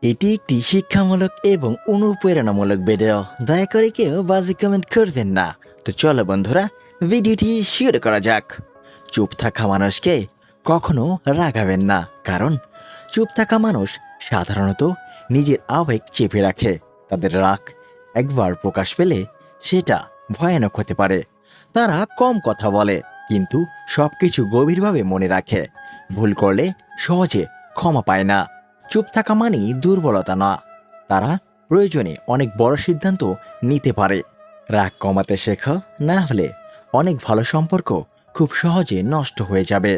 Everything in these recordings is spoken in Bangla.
এটি একটি শিক্ষামূলক এবং অনুপ্রেরণামূলক ভিডিও। দয়া করে কেউ বাজে কমেন্ট করবেন না। তো চলো বন্ধুরা, ভিডিওটি শুরু করা যাক। চুপ থাকা মানুষকে কখনো রাগাবেন না, কারণ চুপ থাকা মানুষ সাধারণত নিজের আবেগ চেপে রাখে। তাদের রাগ একবার প্রকাশ পেলে সেটা ভয়ানক হতে পারে। তারা কম কথা বলে, কিন্তু সবকিছু গভীরভাবে মনে রাখে। ভুল করলে সহজে ক্ষমা পায় না। চুপ থাকা মানেই দুর্বলতা না, তারা প্রয়োজনে অনেক বড় সিদ্ধান্ত নিতে পারে। রাগ কমাতে শেখো, না হলে অনেক ভালো সম্পর্ক খুব সহজে নষ্ট হয়ে যাবে।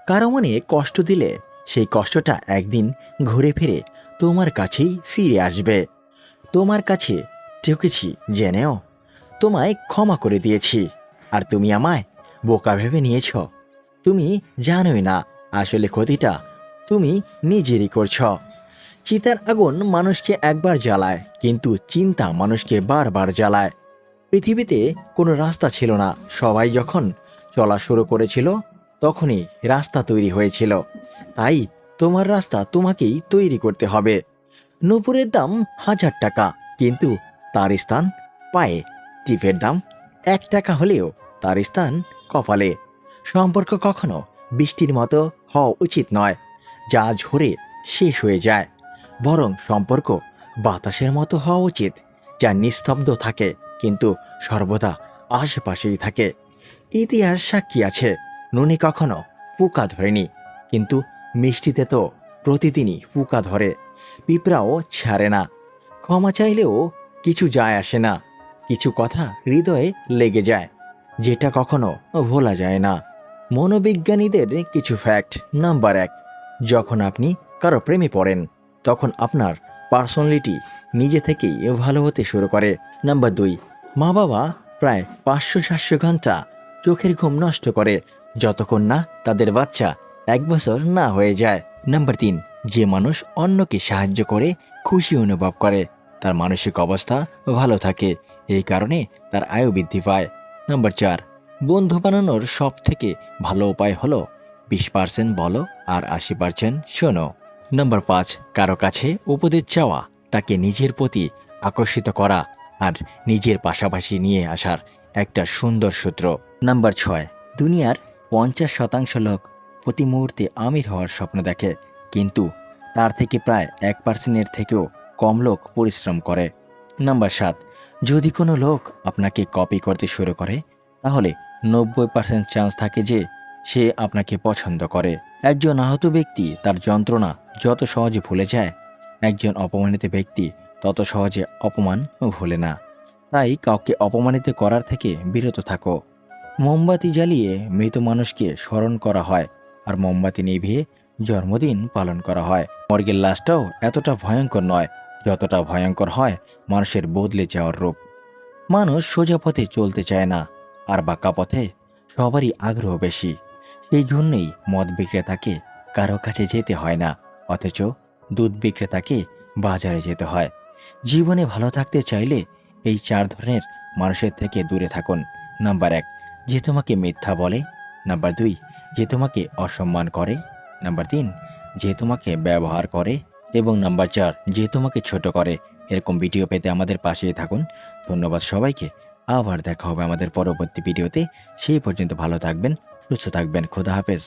কারো মনে কষ্ট দিলে সেই কষ্টটা একদিন ঘুরে ফিরে তোমার কাছেই ফিরে আসবে। তোমার কাছে ঠকেছি জেনেও তোমায় ক্ষমা করে দিয়েছি, আর তুমি আমায় বোকা ভেবে নিয়েছ। তুমি জানোই না আসলে ক্ষতিটা তুমি নিজেরই করছ। চিতার আগুন মানুষকে একবার জ্বালায়, কিন্তু চিন্তা মানুষকে বারবার জ্বালায়। পৃথিবীতে কোনো রাস্তা ছিল না, সবাই যখন চলা শুরু করেছিল তখনই রাস্তা তৈরি হয়েছিল। তাই তোমার রাস্তা তোমাকেই তৈরি করতে হবে। নূপুরের দাম 1000 টাকা, কিন্তু তার স্থান পায়ে। টিপের দাম 1 টাকা হলেও তার স্থান কপালে। সম্পর্ক কখনো বৃষ্টির মতো হওয়া উচিত নয়, যা ঝরে শেষ হয়ে যায়। বরং সম্পর্ক বাতাসের মতো হওয়া উচিত, যা নিস্তব্ধ থাকে কিন্তু সর্বদা আশেপাশেই থাকে। ইতিহাস সাক্ষী আছে, নুনে কখনো পোকা ধরেনি, কিন্তু মিষ্টিতে তো প্রতিদিনই পোকা ধরে। পিঁপড়াও ছাড়ে না। ক্ষমা চাইলেও কিছু যায় আসে না। কিছু কথা হৃদয়ে লেগে যায়, যেটা কখনো ভোলা যায় না। মনোবিজ্ঞানীদের কিছু ফ্যাক্ট। নাম্বার 1, যখন আপনি কারো প্রেমে পড়েন তখন আপনার পার্সোনালিটি নিজে থেকেই ভালো হতে শুরু করে। নাম্বার 2, মা বাবা প্রায় 500-700 ঘন্টা চোখের ঘুম নষ্ট করে যতক্ষণ না তাদের বাচ্চা 1 বছর না হয়ে যায়। নাম্বার 3, যে মানুষ অন্যকে সাহায্য করে খুশি অনুভব করে তার মানসিক অবস্থা ভালো থাকে, এই কারণে তার আয়ু বৃদ্ধি পায়। নাম্বার 4, বন্ধু বানানোর সব থেকে ভালো উপায় হলো 20% বলো আর 80% শোনো। নাম্বার 5, কারো কাছে উপদেশ চাওয়া তাকে নিজের প্রতি আকর্ষিত করা আর নিজের পাশাপাশি নিয়ে আসার একটা সুন্দর সূত্র। নাম্বার 6, দুনিয়ার 50% লোক প্রতি মুহূর্তে আমির হওয়ার স্বপ্ন দেখে, কিন্তু তার থেকে প্রায় 1%-এর থেকেও কম লোক পরিশ্রম করে। নাম্বার 7, যদি কোনো লোক আপনাকে কপি করতে শুরু করে তাহলে 90% চান্স থাকে যে সে আপনাকে পছন্দ করে। একজন আহত ব্যক্তি তার যন্ত্রণা যত সহজে ভুলে যায়, একজন অপমানিত ব্যক্তি তত সহজে অপমান ভুলে না। তাই কাউকে অপমানিত করার থেকে বিরত থাকো। মোমবাতি জ্বালিয়ে মৃত মানুষকে স্মরণ করা হয়, আর মোমবাতি নিভিয়ে জন্মদিন পালন করা হয়। মর্গের লাশটাও এতটা ভয়ঙ্কর নয় যতটা ভয়ঙ্কর হয় মানুষের বদলে যাওয়ার রূপ। মানুষ সোজা পথে চলতে চায় না, আর বাঁকা পথে সবারই আগ্রহ বেশি। সেই জন্যই মদ বিক্রেতাকে কারো কাছে যেতে হয় না, অথচ দুধ বিক্রেতাকে বাজারে যেতে হয়। জীবনে ভালো থাকতে চাইলে এই 4 ধরনের মানুষের থেকে দূরে থাকুন। নাম্বার 1, যে তোমাকে মিথ্যা বলে। নাম্বার 2, যে তোমাকে অসম্মান করে। নাম্বার 3, যে তোমাকে ব্যবহার করে। এবং নাম্বার 4, যে তোমাকে ছোট করে। এরকম ভিডিও পেতে আমাদের পাশেই থাকুন। ধন্যবাদ সবাইকে। আবার দেখা হবে আমাদের পরবর্তী ভিডিওতে। সেই পর্যন্ত ভালো থাকবেন, সুস্থ থাকবেন। খোদা হাফেজ।